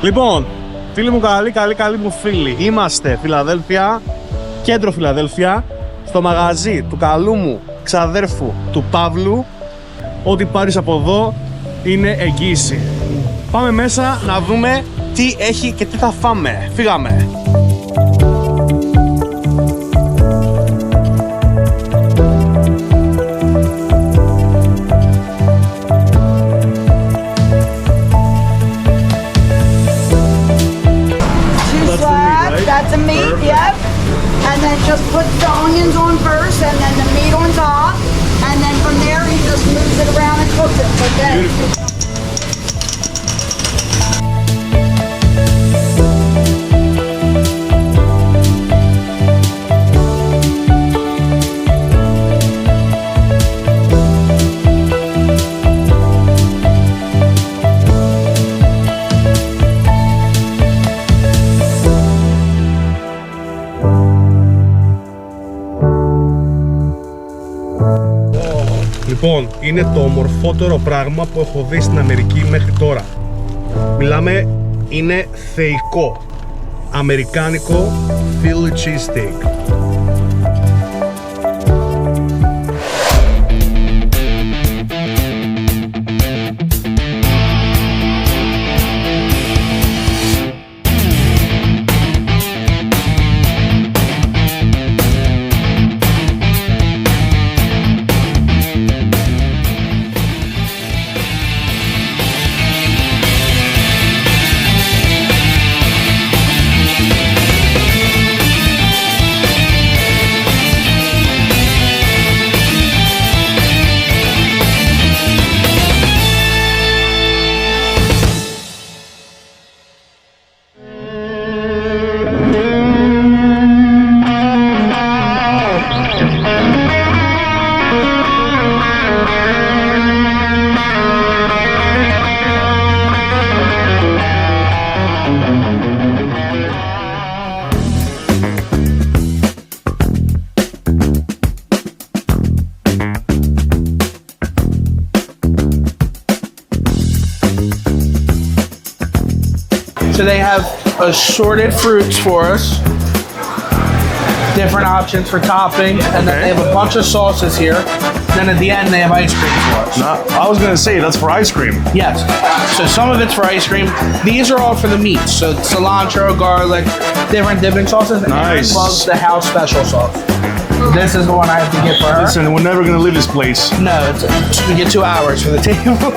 Λοιπόν, φίλοι μου καλοί μου φίλοι, είμαστε Φιλαδέλφια, κέντρο Φιλαδέλφια, στο μαγαζί του καλού μου ξαδέρφου του Παύλου. Ό,τι πάρεις από εδώ είναι εγγύηση. Πάμε μέσα να δούμε τι έχει και τι θα φάμε. Φύγαμε. That's the meat, yep. And then just put the onions on first, and then the meat on top, and then from there he just moves it around and cooks it. Okay. Beautiful. Λοιπόν, είναι το ομορφότερο πράγμα που έχω δει στην Αμερική μέχρι τώρα. Μιλάμε, είναι θεϊκό. Αμερικάνικο Philly cheesesteak. So they have assorted fruits for us, different options for topping, and then they have a bunch of sauces here. Then at the end they have ice cream for us. I was gonna say, that's for ice cream. Yes, so some of it's for ice cream. These are all for the meats, so cilantro, garlic, different dipping sauces. Nice. Aaron loves the house special sauce. This is the one I have to get for her. Listen, we're never gonna leave this place. No, we get 2 hours for the table.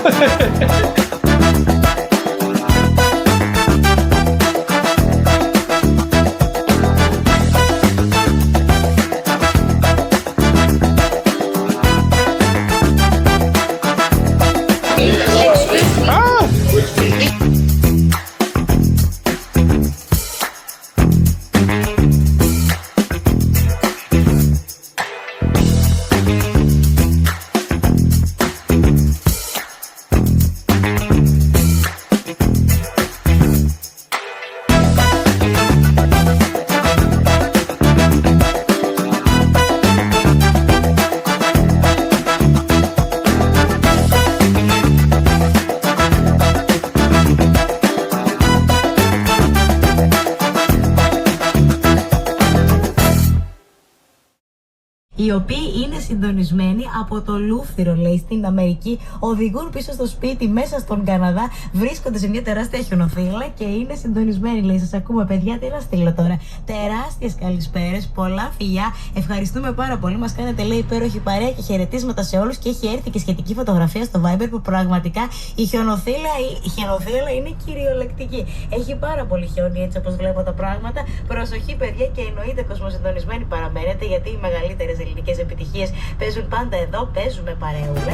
Οι οποίοι είναι συντονισμένοι από το Λούφθυρο, λέει, στην Αμερική, οδηγούν πίσω στο σπίτι μέσα στον Καναδά, βρίσκονται σε μια τεράστια χιονοθύλα και είναι συντονισμένοι, λέει. Σας ακούμε, παιδιά, τι να στείλω τώρα. Τεράστιες καλησπέρες, πολλά φιλιά, ευχαριστούμε πάρα πολύ. Μας κάνετε, λέει, υπέροχη παρέα και χαιρετίσματα σε όλους και έχει έρθει και σχετική φωτογραφία στο Viber που πραγματικά η χιονοθύλα είναι κυριολεκτική. Έχει πάρα πολύ χιόνι, έτσι όπως βλέπω τα πράγματα. Προσοχή, παιδιά, και εννοείται κοσμοσυντονισμένοι παραμένετε, γιατί οι μεγαλύτερες ελληνικές επιτυχίες παίζουν πάντα εδώ, παίζουμε παρεούλα.